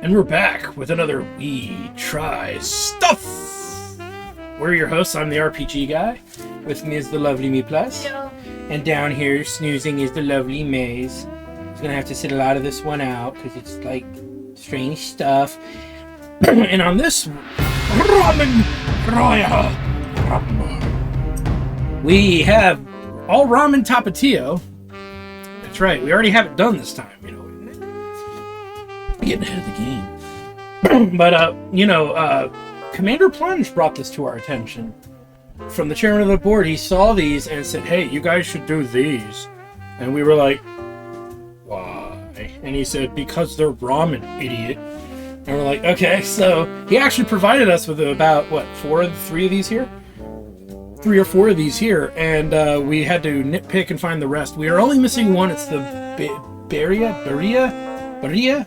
And we're back with another We Try Stuff. We're your hosts. I'm the RPG guy. With me is the lovely Me Plus. Yeah. And down here snoozing is the lovely Maze. He's gonna have to sit a lot of this one out because it's like strange stuff. And on this Ramen Raya, we have all ramen Tapatio. That's right. We already have it done this time. You know, getting ahead of the game. But Commander Plunge brought this to our attention. From the chairman of the board, he saw these and said, "Hey, you guys should do these." And we were like, "Why?" And he said, "Because they're ramen, idiot." And we're like, "Okay." So he actually provided us with about three or four of these here, and we had to nitpick and find the rest. We are only missing one. It's the Birria.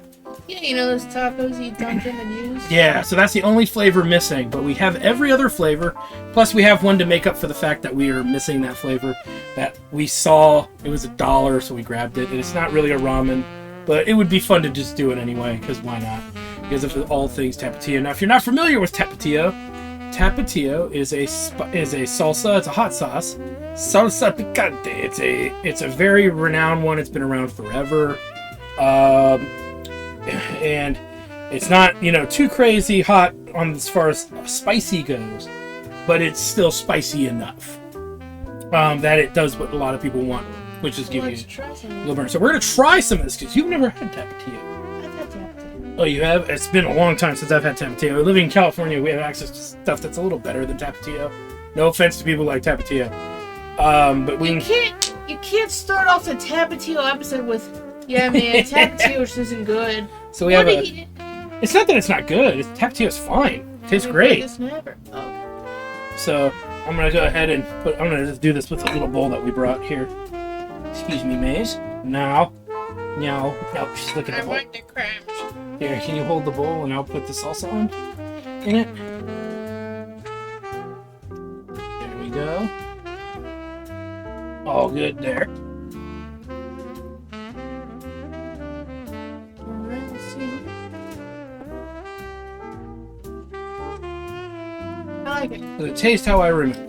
Yeah, you know those tacos you dunk in and use? Yeah, so that's the only flavor missing, but we have every other flavor. Plus we have one to make up for the fact that we are missing that flavor that we saw. It was $1, so we grabbed it. And it's not really a ramen, but it would be fun to just do it anyway, because why not? Because of all things Tapatio. Now, if you're not familiar with Tapatio, Tapatio is a salsa. It's a hot sauce. Salsa picante. It's a very renowned one. It's been around forever. And it's not, too crazy hot on as far as spicy goes, but it's still spicy enough that it does what a lot of people want, which is give you a little burn. So we're going to try some of this because you've never had Tapatio. I've had Tapatio. Oh, you have? It's been a long time since I've had Tapatio. Living in California, we have access to stuff that's a little better than Tapatio. No offense to people like Tapatio. But we You can't start off the Tapatio episode with, "Yeah, man, Tapatio just isn't good." So we have It's not that it's not good. Tapatio's fine. It tastes great. So I'm gonna go ahead and I'm gonna just do this with a little bowl that we brought here. Excuse me, Maze. No. Just look at the bowl. I want the crumbs. Here, can you hold the bowl and I'll put the salsa on in it? There we go. All good there. Alright, let's see. I like it. Does it taste how I remember?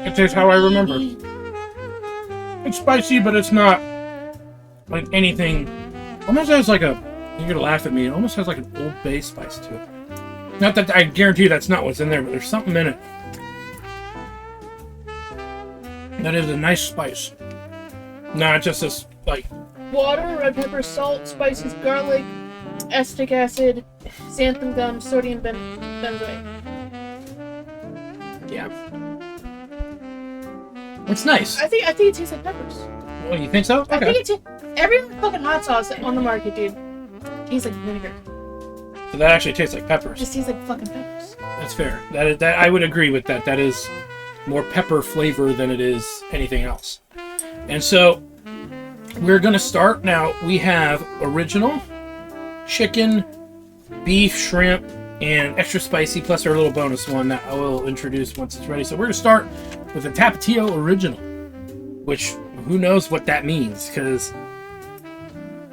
It tastes how I remember. It's spicy, but it's not like anything. Almost has like you're gonna laugh at me. It almost has like an Old Bay spice to it. Not that I guarantee that's not what's in there, but there's something in it that is a nice spice. Not just this like Water, red pepper, salt, spices, garlic, acetic acid, xanthan gum, sodium benzoate. Yeah. It's nice. I think it tastes like peppers. Oh, you think so? Okay. I think every fucking hot sauce on the market, dude, tastes like vinegar. So that actually tastes like peppers. It just tastes like fucking peppers. That's fair. That I would agree with that. That is more pepper flavor than it is anything else. And so we're gonna start now. We have original chicken, beef, shrimp, and extra spicy, plus our little bonus one that I will introduce once it's ready. So we're gonna start with a Tapatio original, which who knows what that means? Because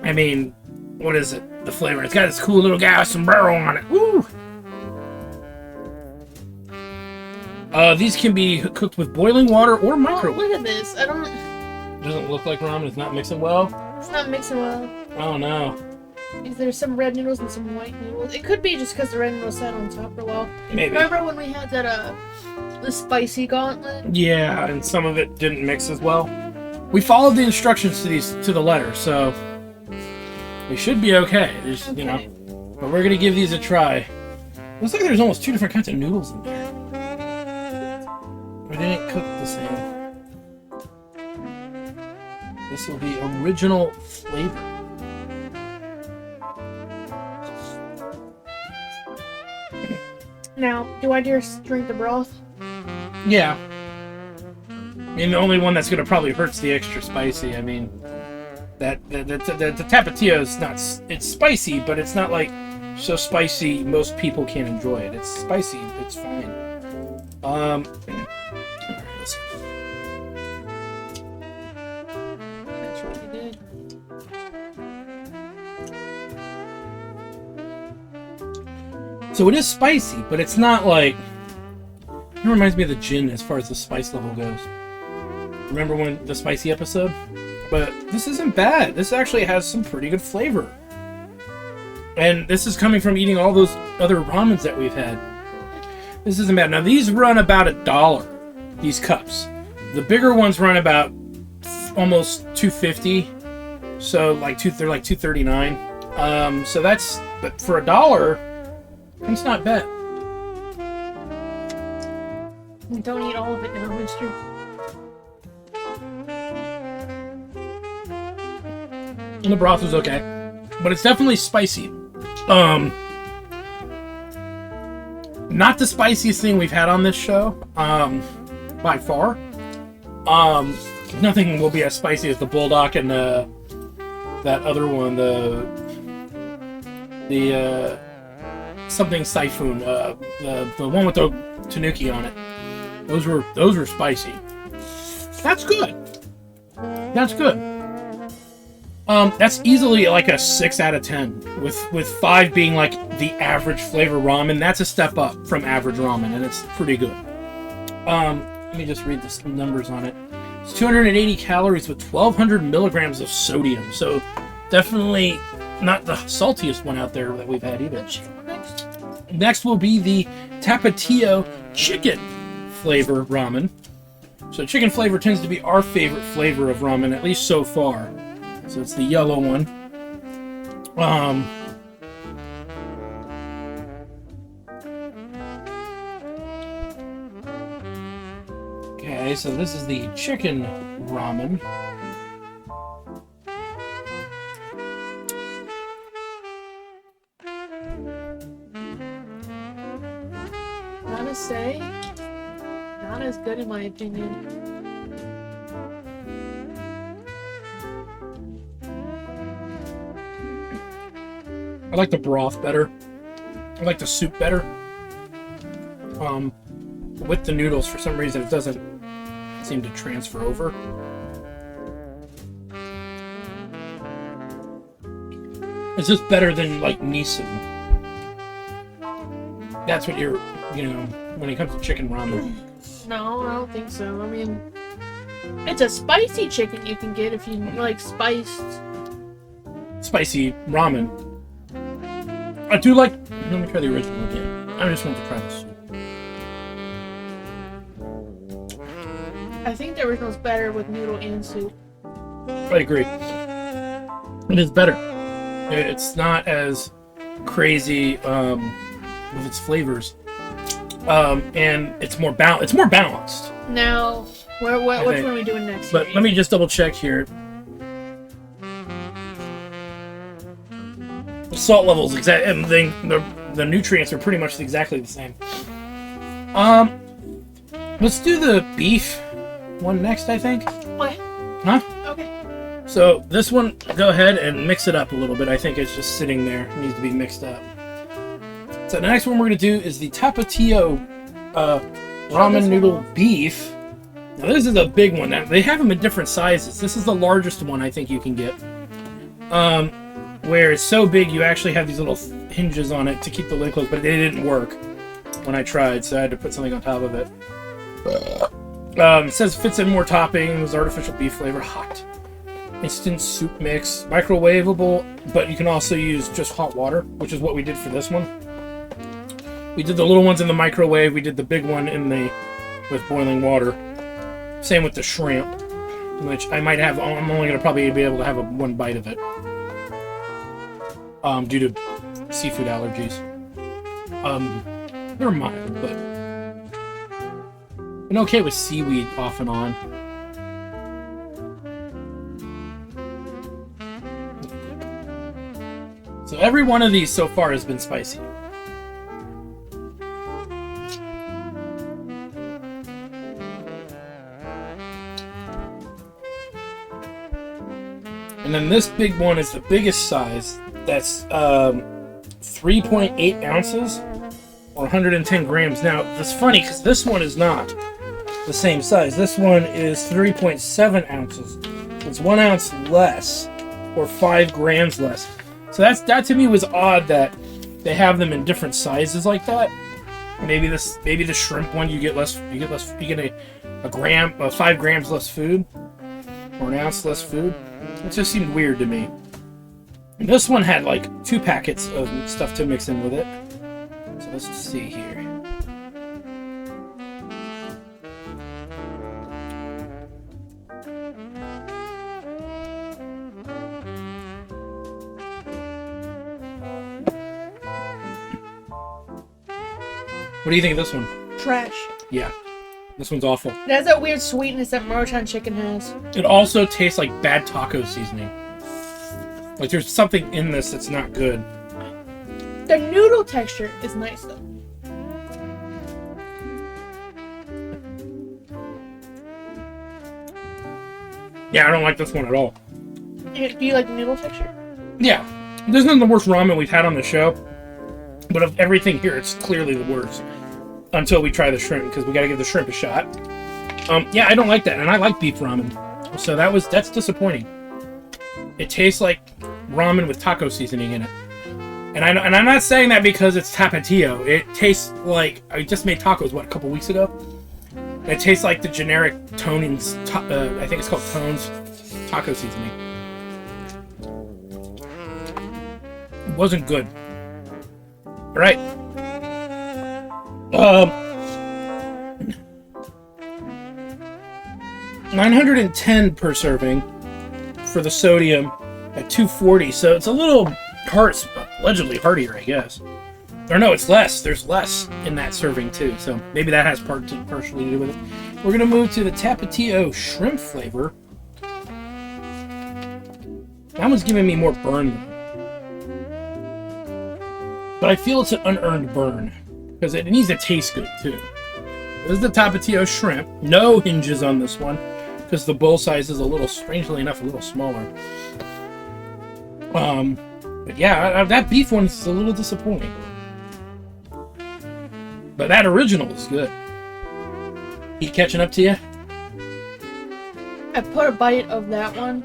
I mean, what is it? The flavor. It's got this cool little guy with sombrero on it. Woo! These can be cooked with boiling water or microwave. Look at this. Doesn't look like ramen. It's not mixing well. It's not mixing well. Oh no. There's some red noodles and some white noodles. It could be just because the red noodles sat on top for a while. Maybe. Remember when we had that the spicy gauntlet? Yeah, and some of it didn't mix as well. We followed the instructions to the letter, so we should be okay. Okay. But we're gonna give these a try. Looks like there's almost 2 different kinds of noodles in there. We didn't cook the same. This will be original flavor. Now, do I just drink the broth? Yeah. I mean, the only one that's gonna probably hurt's the extra spicy. I mean, the Tapatio is not. It's spicy, but it's not like so spicy most people can't enjoy it. It's spicy, it's fine. Alright, let's see. That's really good. So it is spicy, but it's not like... It reminds me of the gin as far as the spice level goes. Remember when the spicy episode? But this isn't bad. This actually has some pretty good flavor. And this is coming from eating all those other ramens that we've had. This isn't bad. Now these run about $1, these cups. The bigger ones run about almost $2.50. So they're like $2.39. So that's, but for $1, it's not bad. Don't eat all of it now, mister. And the broth was okay. But it's definitely spicy. Not the spiciest thing we've had on this show, by far. Nothing will be as spicy as the bulldog and that other one, the something Siphon, the one with the tanuki on it. Those were spicy. That's good. That's good. That's easily like a 6 out of 10, with 5 being like the average flavor ramen. That's a step up from average ramen, and it's pretty good. Let me just read the numbers on it. It's 280 calories with 1,200 milligrams of sodium, so definitely not the saltiest one out there that we've had either. Next will be the Tapatio chicken flavor ramen. So chicken flavor tends to be our favorite flavor of ramen, at least so far. So it's the yellow one. Okay, so this is the chicken ramen. Gotta say, not as good in my opinion. I like the broth better. I like the soup better. With the noodles, for some reason, it doesn't seem to transfer over. It's just better than, like, Nissan. That's what you're, when it comes to chicken ramen. No, I don't think so. I mean, it's a spicy chicken you can get if you like spiced. Spicy ramen. I do like... Let me try the original again. I just want to try the soup. I think the original's better with noodle and soup. I agree. It is better. It's not as crazy with its flavors, and it's more balanced. Now, which one are we doing next? But let me just double check here. The salt levels and the nutrients are pretty much exactly the same. Let's do the beef one next, I think. What? Huh? Okay. So this one, go ahead and mix it up a little bit. I think it's just sitting there. It needs to be mixed up. So the next one we're going to do is the Tapatio ramen noodle beef. Now this is a big one. Now, they have them in different sizes. This is the largest one I think you can get. Where it's so big you actually have these little hinges on it to keep the lid closed, but they didn't work when I tried, so I had to put something on top of it. It says fits in more toppings, artificial beef flavor, hot. Instant soup mix, microwavable, but you can also use just hot water, which is what we did for this one. We did the little ones in the microwave, we did the big one with boiling water. Same with the shrimp, which I'm only going to probably be able to have one bite of it. Due to seafood allergies. They're mild, but I'm okay with seaweed off and on. So every one of these so far has been spicy. And then this big one is the biggest size. That's 3.8 ounces or 110 grams. Now, that's funny because this one is not the same size. This one is 3.7 ounces. So it's 1 ounce less or 5 grams less. So that to me was odd that they have them in different sizes like that. Maybe the shrimp one you get 5 grams less food or an ounce less food. It just seemed weird to me. And this one had like 2 packets of stuff to mix in with it. So let's just see here. What do you think of this one? Trash. Yeah, this one's awful. It has that weird sweetness that Maruchan chicken has. It also tastes like bad taco seasoning. Like there's something in this that's not good. The noodle texture is nice though. Yeah, I don't like this one at all. Do you like the noodle texture? Yeah, this isn't the worst ramen we've had on the show. But of everything here, it's clearly the worst. Until we try the shrimp, because we got to give the shrimp a shot. Yeah, I don't like that, and I like beef ramen. So that's disappointing. It tastes like ramen with taco seasoning in it. And I'm not saying that because it's Tapatio. It tastes like I just made tacos a couple weeks ago. It tastes like the generic Toning's. I think it's called Tone's taco seasoning. It wasn't good. All right. 910 per serving for the sodium at 240. So it's a little allegedly heartier, I guess. Or no, it's less. There's less in that serving too. So maybe that has partially to do with it. We're gonna move to the Tapatio shrimp flavor. That one's giving me more burn. But I feel it's an unearned burn. Because it needs to taste good, too. This is the Tapatio shrimp. No hinges on this one. Because the bowl size is strangely enough, a little smaller. But yeah, that beef one is a little disappointing. But that original is good. He catching up to you? I put a bite of that one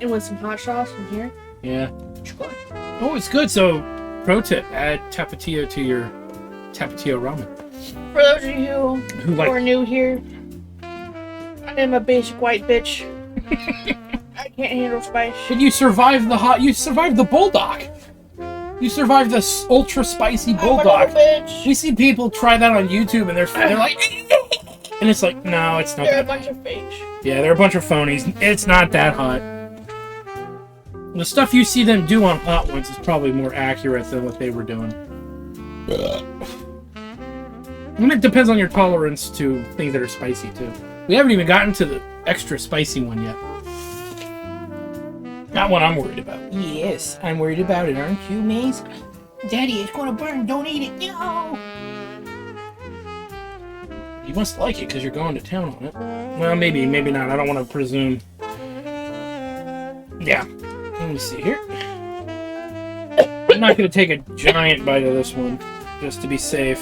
in with some hot sauce from here. Yeah. It's good. Oh, it's good. So, pro tip, add Tapatio to your Tapatio ramen. For those of you who are new here, I am a basic white bitch. I can't handle spice. But you survived you survived the bulldog. You survived the ultra spicy bulldog. Bitch. We see people try that on YouTube and they're like, and it's like, no, it's not. They're a bunch of fakes. Yeah, they're a bunch of phonies. It's not that hot. The stuff you see them do on hot ones is probably more accurate than what they were doing. And it depends on your tolerance to things that are spicy, too. We haven't even gotten to the extra spicy one yet. Not one I'm worried about. Yes, I'm worried about it, aren't you, Maze? Daddy, it's gonna burn. Don't eat it. No! You must like it because you're going to town on it. Well, maybe not. I don't want to presume. Yeah. Let me see here. I'm not going to take a giant bite of this one, just to be safe.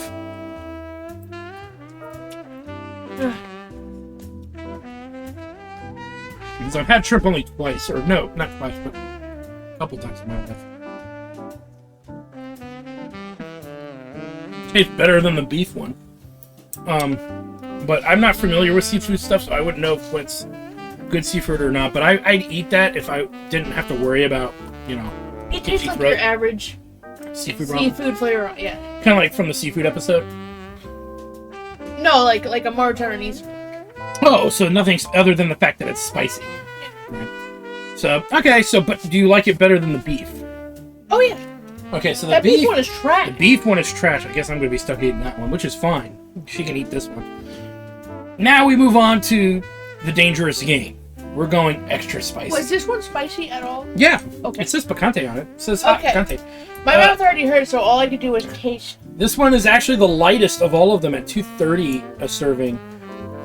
Because I've had shrimp only twice, or no, not twice, but a couple times in my life. Tastes better than the beef one. But I'm not familiar with seafood stuff, so I wouldn't know if it's good seafood or not. But I'd eat that if I didn't have to worry about, It tastes like your average seafood flavor, yeah. Kind of like from the seafood episode. No, like a margarine. Oh, so nothing other than the fact that it's spicy. Right. So, okay, but do you like it better than the beef? Oh, yeah. Okay, so the that beef one is trash. The beef one is trash. I guess I'm going to be stuck eating that one, which is fine. She can eat this one. Now we move on to the dangerous game. We're going extra spicy. Was this one spicy at all? Yeah. Okay. It says picante on it. It says hot picante. My mouth already hurt, so all I could do was taste. This one is actually the lightest of all of them at 230 a serving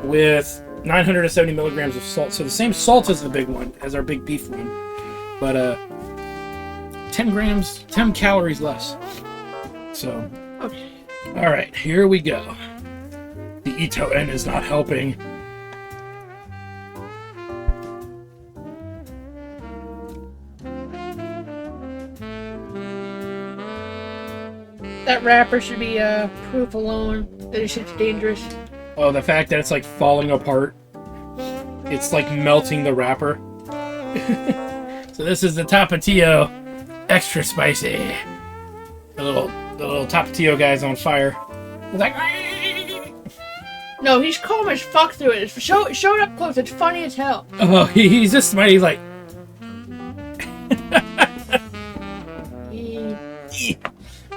with 970 milligrams of salt. So the same salt as the big one, as our big beef one. But 10 grams, 10 calories less. So, Okay. all right, here we go. The Ito N is not helping. That wrapper should be proof alone that this shit's dangerous. Oh, the fact that it's like falling apart. It's like melting the wrapper. So this is the Tapatio extra spicy. The little Tapatio guy's on fire. He's like, No, he's calm as fuck through it. Show it up close. It's funny as hell. oh, he's just smiling. He's like,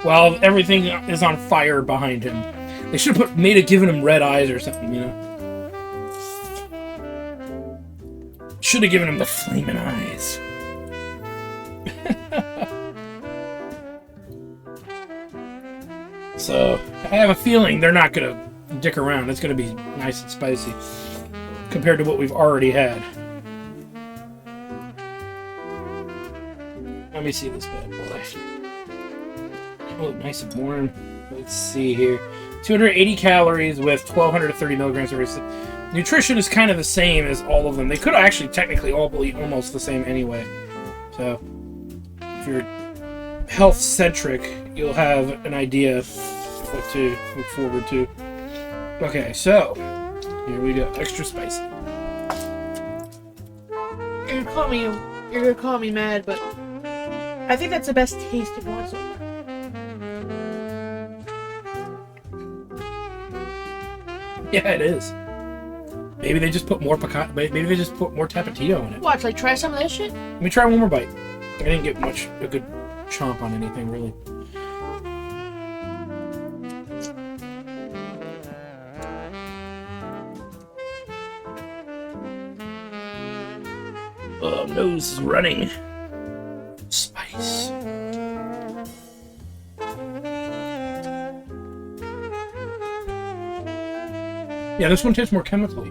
while everything is on fire behind him. They should have given him red eyes or something, you know. Should have given him the flaming eyes. So, I have a feeling they're not going to dick around. It's going to be nice and spicy compared to what we've already had. Let me see this bad boy. Oh, nice and warm. Let's see here. 280 calories with 1,230 milligrams of rice. Nutrition is kind of the same as all of them. They could actually technically all be almost the same anyway. So, if you're health-centric, you'll have an idea of what to look forward to. Okay, so, here we go. Extra spicy. You're gonna call me mad, but I think that's the best tasting one so far. Yeah, it is. Maybe they just put more maybe they just put more Tapatio in it. Watch, like try some of this shit. Let me try one more bite. I didn't get a good chomp on anything really. Oh, nose is running. Spice. Yeah, this one tastes more chemically.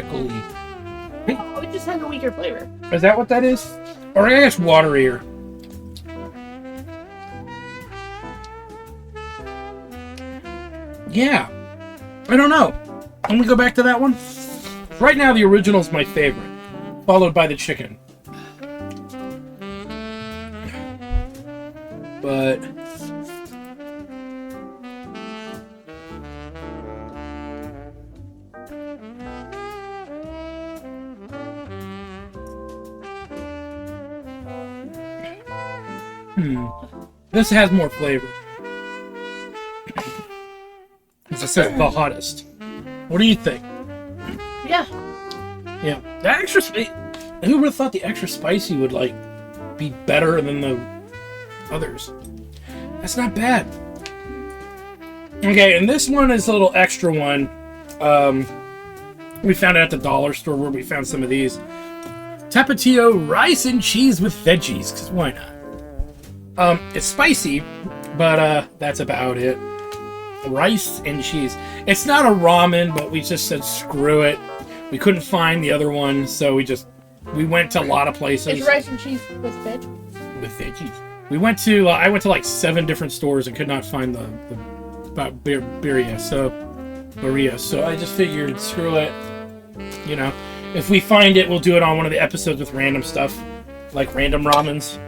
Oh, it just has a weaker flavor. Is that what that is? Or I guess waterier. Yeah. I don't know. Let me go back to that one. Right now, the original's my favorite, followed by the chicken. But this has more flavor. This is the hottest. What do you think? Yeah. Yeah, that extra spicy. Who would have thought the extra spicy would like be better than the others? That's not bad. Okay, and this one is a little extra one. We found it at the dollar store where we found some of these. Tapatio rice and cheese with veggies, because why not? It's spicy, but that's about it. Rice and cheese. It's not a ramen, but we just said screw it. We couldn't find the other one, so we went to a lot of places. It's rice and cheese with veg. With veggies. We went to I went to like 7 different stores and could not find the birria. So I just figured screw it. You know, if we find it, we'll do it on one of the episodes with random stuff, like random ramens.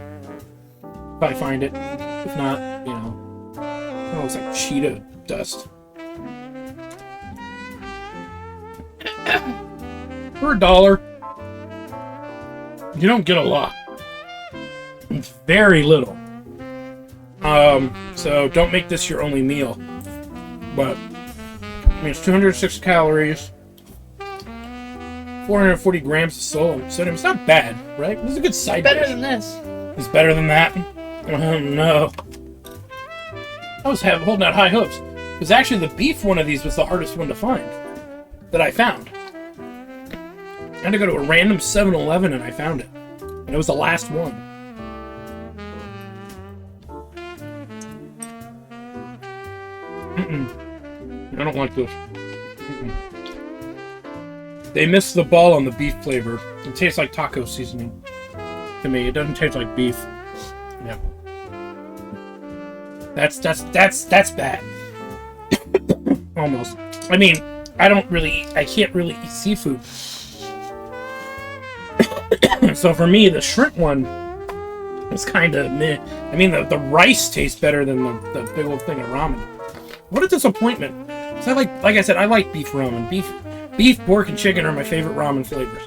If I find it. If not, you know. Oh, it looks like Cheeto dust. For $1, you don't get a lot. It's very little. So don't make this your only meal. But I mean, it's 206 calories, 440 grams of sodium. It's not bad, right? This is a good side dish. Better than this. It's better than that. Oh no! I was holding out high hopes. Because actually, the beef one of these was the hardest one to find that I found. I had to go to a random 7-Eleven and I found it. And it was the last one. I don't like this. They missed the ball on the beef flavor. It tastes like taco seasoning to me. It doesn't taste like beef. Yeah. That's bad. Almost. I mean, I can't really eat seafood. So for me, the shrimp one is kind of meh. I mean, the rice tastes better than the big old thing of ramen. What a disappointment. So like I said, I like beef ramen. Beef, pork, and chicken are my favorite ramen flavors.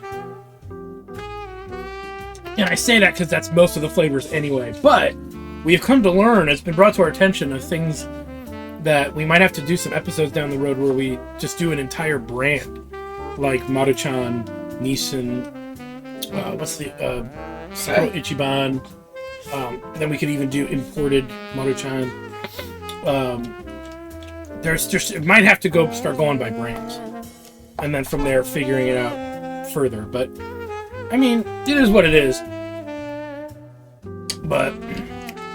And I say that because that's most of the flavors anyway. But we have come to learn, it's been brought to our attention of things that we might have to do some episodes down the road where we just do an entire brand. Like Maruchan, Nissan, what's the, Ichiban. Then we could even do imported Maruchan. It might have to start going by brands. And then from there, figuring it out further. But, I mean, it is what it is. But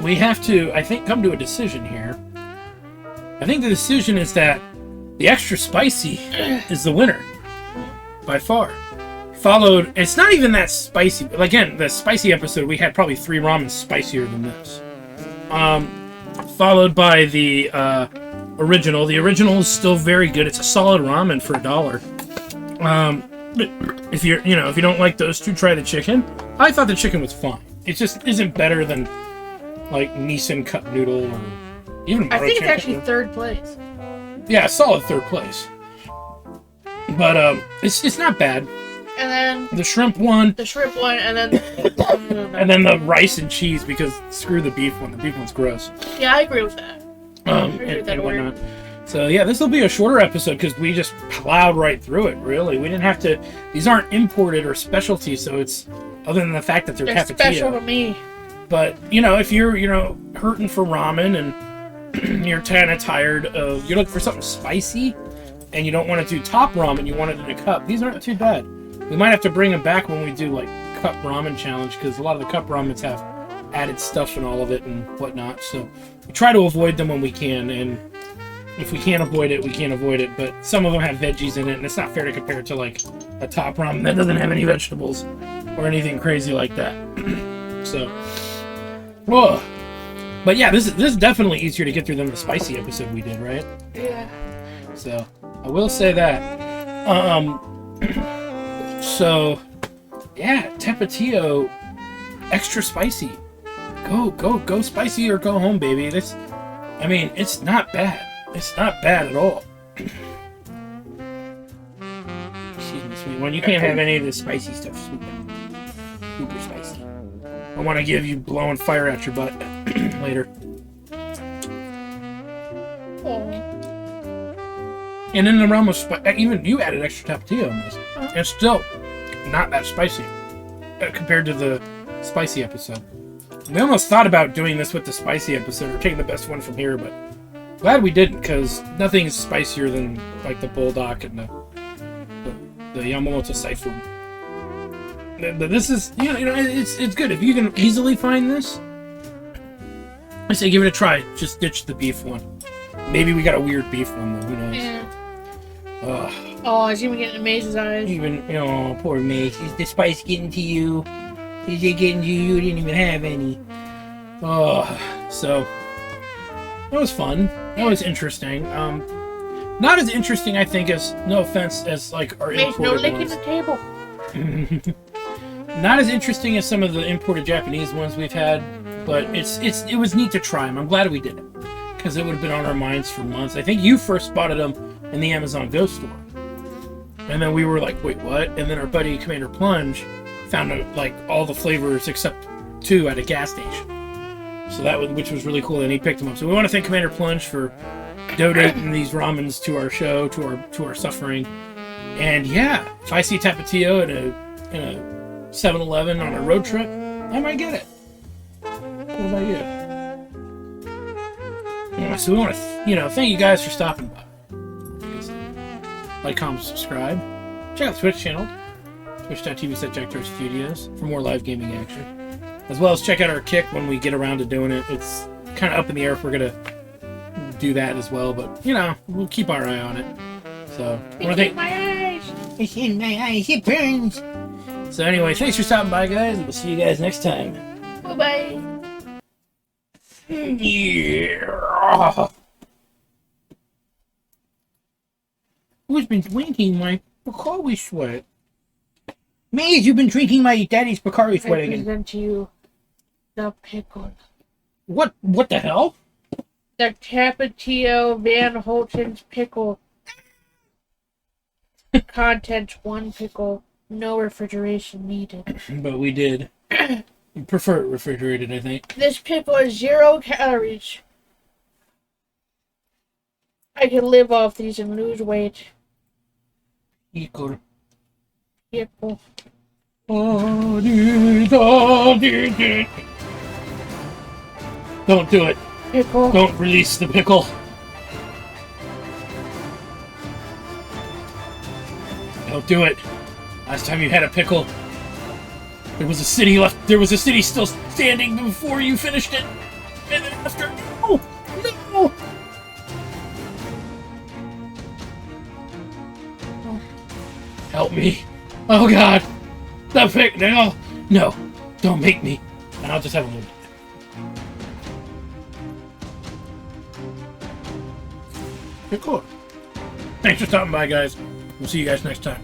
we have to, I think, come to a decision here. I think the decision is that the extra spicy is the winner. By far. Followed, it's not even that spicy. Again, the spicy episode, we had probably 3 ramen spicier than this. Followed by the original. The original is still very good. It's a solid ramen for $1. If you don't like those two, try the chicken. I thought the chicken was fine. It just isn't better than like Nissan cup noodle or even. I think it's actually third place. Yeah, solid third place. But it's not bad. And then the shrimp one, and then and then the rice and cheese, because screw the beef one. The beef one's gross. Yeah, I agree with that. And whatnot. So yeah, this will be a shorter episode because we just plowed right through it. Really, we didn't have to. These aren't imported or specialty, so it's other than the fact that they're Tapatio. Special to me. But if you're hurting for ramen and you're kind of tired of, you're looking for something spicy, and you don't want to do top ramen, you want it in a cup. These aren't too bad. We might have to bring them back when we do like cup ramen challenge, because a lot of the cup ramens have added stuff in all of it and whatnot. So we try to avoid them when we can, and if we can't avoid it, we can't avoid it. But some of them have veggies in it, and it's not fair to compare it to like a top ramen that doesn't have any vegetables or anything crazy like that. So, whoa. But yeah, this is definitely easier to get through than the spicy episode we did, right? Yeah. So I will say that. So yeah, Tapatio, extra spicy. Go spicy or go home, baby. It's not bad. It's not bad at all. Excuse me, sweet one. You can't have any of this spicy stuff, sweet one. Super spicy. I want to give you blowing fire out your butt later. Oh. And in the realm of even you added extra Tapatio on this. It's still not that spicy compared to the spicy episode. We almost thought about doing this with the spicy episode or taking the best one from here, but glad we didn't, because nothing is spicier than like the Bulldog and the Yamamoto Saifu. This is it's good if you can easily find this. I say give it a try. Just ditch the beef one. Maybe we got a weird beef one though. Who knows? Yeah. Oh, he's even getting Maze's eyes. Poor Maze. Is the spice getting to you? Is it getting to you? You didn't even have any. So that was fun. That was interesting. Not as interesting, I think, as, no offense, as like our Maze, no imported licking ones. the table. Not as interesting as some of the imported Japanese ones we've had, but it was neat to try them. I'm glad we did it, because it would have been on our minds for months. I think you first spotted them in the Amazon Go store, and then we were like, wait, what? And then our buddy Commander Plunge found like all the flavors except 2 at a gas station. So which was really cool, and he picked them up. So we want to thank Commander Plunge for donating these ramens to our show, to our suffering. And yeah, if I see Tapatio in a 7-Eleven on a road trip, I might get it. What about you? Yeah, so we want to, thank you guys for stopping by. Like, comment, subscribe. Check out the Twitch channel, twitch.tv/JackTarStudios, for more live gaming action. As well as check out our Kick when we get around to doing it. It's kind of up in the air if we're going to do that as well, but, we'll keep our eye on it. So, It's in my eyes. It's in my eyes, it burns. So anyway, thanks for stopping by, guys, and we'll see you guys next time. Bye-bye. Yeah. Who's been drinking my Bacardi sweat? Me, you've been drinking my daddy's Bacardi sweat I again. present to you the pickle. What the hell? The Tapatio Van Holten's pickle. Contents 1 pickle. No refrigeration needed. But we did. We prefer it refrigerated, I think. This pickle is 0 calories. I can live off these and lose weight. Equal. Pickle. Don't do it. Pickle. Don't release the pickle. Don't do it. Last time you had a pickle, there was a city left. There was a city still standing before you finished it, and then after. No, no. Help me! Oh God, the pick. No, no, don't make me. And I'll just have a little bit. Okay, cool. Thanks for stopping by, guys. We'll see you guys next time.